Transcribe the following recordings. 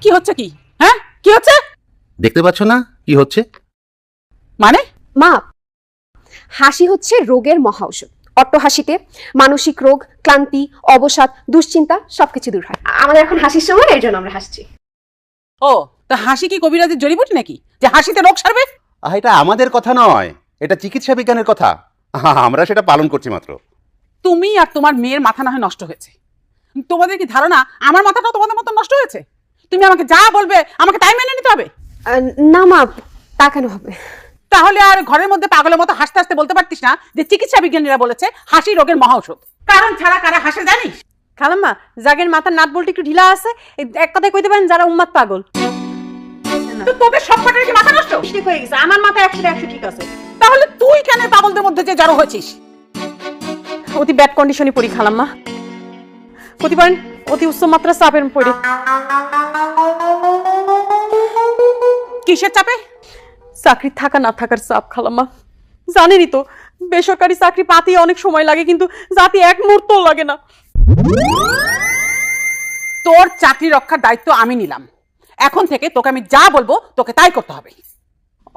কি হচ্ছে কি? হ্যাঁ, কি হচ্ছে? দেখতে পাচ্ছ না কি হচ্ছে? মানে মা, হাসি হচ্ছে রোগের মহা ঔষধ। অট্ট হাসিতে মানসিক রোগ, ক্লান্তি, অবসাদ, দুশ্চিন্তা সবকিছু দূর হয়। আমাদের এখন হাসির সময়, এর জন্য আমরা হাসছি। ও, তা হাসি কি কবিরাজের জড়িবুটি নাকি যে হাসিতে রোগ সারবে? এটা আমাদের কথা নয়, এটা চিকিৎসা বিজ্ঞানের কথা। আমরা সেটা পালন করছি মাত্র। তুমি আর তোমার মেয়ের মাথা না হয় নষ্ট হয়েছে। তোমাদের কি ধারণা আমার মাথাটাও তোমাদের মতো নষ্ট হয়েছে? তুমি আমাকে যা বলবে আমাকে তাই মেনে নিতে হবে? না মা, তা কেন হবে? তাহলে আর ঘরের মধ্যে পাগলের মতো হাসতে হাসতে বলতে পারতিস না যে চিকিৎসা বিজ্ঞানীরা বলেছে হাসি রোগের মহা ঔষধ? কারণ ছাড়া কারা হাসে জানিস? খালাম্মা, জাগের মাথার নাট বল্টু একটু ঢিলা আছে, এক কথায় কইতে পারেন যারা উম্মাদ পাগল। তো তোদের সব কটার কি মাথা নষ্ট? ঠিক হয়ে গেছে, আমার মাথা 100 ঠিক আছে। তাহলে তুই কেন পাগলদের মধ্যে যে জড়ো হয়েছিস? অতি ব্যাড কন্ডিশনে পড়ি খালাম্মা, কইতে পারেন অতি উচ্চ মাত্রা চাপের পড়ি। কিসের চাপে? চাকরি থাকা না থাকার চাপ খালাম্মা। জানেনই তো বেসরকারি চাকরি পাতে অনেক সময় লাগে, কিন্তু জাতি এক মুহূর্ত লাগে না। তোর চাকরি রক্ষার দায়িত্ব আমি নিলাম। এখন থেকে তোকে আমি যা বলবো তোকে তাই করতে হবে।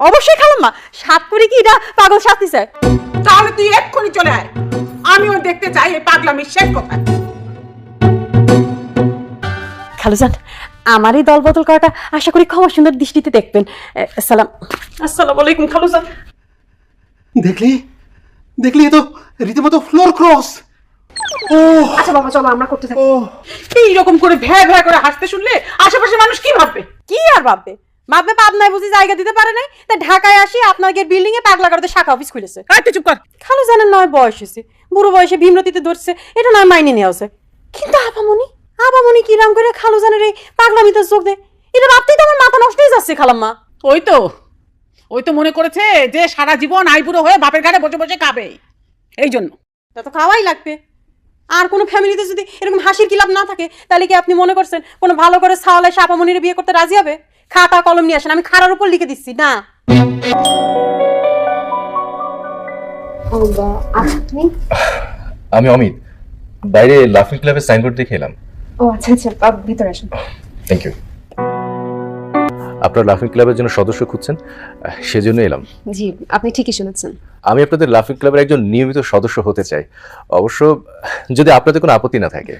অবশ্যই খালাম্মা, সাত করে কি এটা পাগল শাস্তি চায়? তাহলে তুই এক্ষুনি চলে আয়, আমিও দেখতে চাই এই পাগলামির শেষ কোথায়। খালুজান, আমার এই দল বদল করাটা আশা করি ক্ষমা সুন্দর দৃষ্টিতে দেখবেন। আসসালামু আলাইকুম খালুজান। দেখলি দেখলি, এ তো রীতিমতো ফ্লোর ক্রস। ও আচ্ছা বাবা, চলো আমরা করতে থাকি। এইরকম করে ভ্যা ভ্যা করে হাসতে শুনলে আশেপাশের মানুষ কি ভাববে? কি আর ভাববে? ভাববে পাবনায় বুঝি জায়গা দিতে পারে নাই, তাই ঢাকায় আসি আপনাকে বিল্ডিং এ পাগলা করতে শাখা অফিস খুলেছে। তুই চুপ কর। খালুজানের নয় বয়স হয়েছে, বুড়ো বয়সে ভীমরতিতে ধরছে, এটা নয় মাইনে নেওয়া আছে। কিন্তু আবামনি কিরাম করে খালুজানের এই পাগলামিতে চোখ দেয়, এটা ভাবতেই তো আমার মাথা নষ্ট হয়ে যাচ্ছে খালাম্মা। ওই তো মনে করেছে যে সারা জীবন আইবুড়ো হয়ে বাপের ঘাড়ে বসে বসে খাবে, এই জন্য। তা তো খাওয়াই লাগবে। আর কোনো ফ্যামিলিতে যদি এরকম হাসির কিলাপ না থাকে, তাহলে কি আপনি মনে করছেন কোনো ভালো করে সাওয়ালে আপামনির বিয়ে করতে রাজি হবে? খাতা কলম নিয়ে আসেন, আমি খাড়ার উপর লিখে দিচ্ছি না। আপনি? আমি অমিত, বাইরে লাফিং ক্লাবের সাইনবোর্ড দেখে এলাম। ও আচ্ছা আচ্ছা, ভিতরে আসুন। Thank you. আপনার লাফিং ক্লাবের জন্য সদস্য খুঁজছেন, সেজন্য এলাম। জি, আপনি ঠিকই শুনেছেন। আমি আপনাদের লাফিং ক্লাবের একজন নিয়মিত সদস্য হতে চাই, অবশ্য যদি আপনাদের কোনো আপত্তি না থাকে।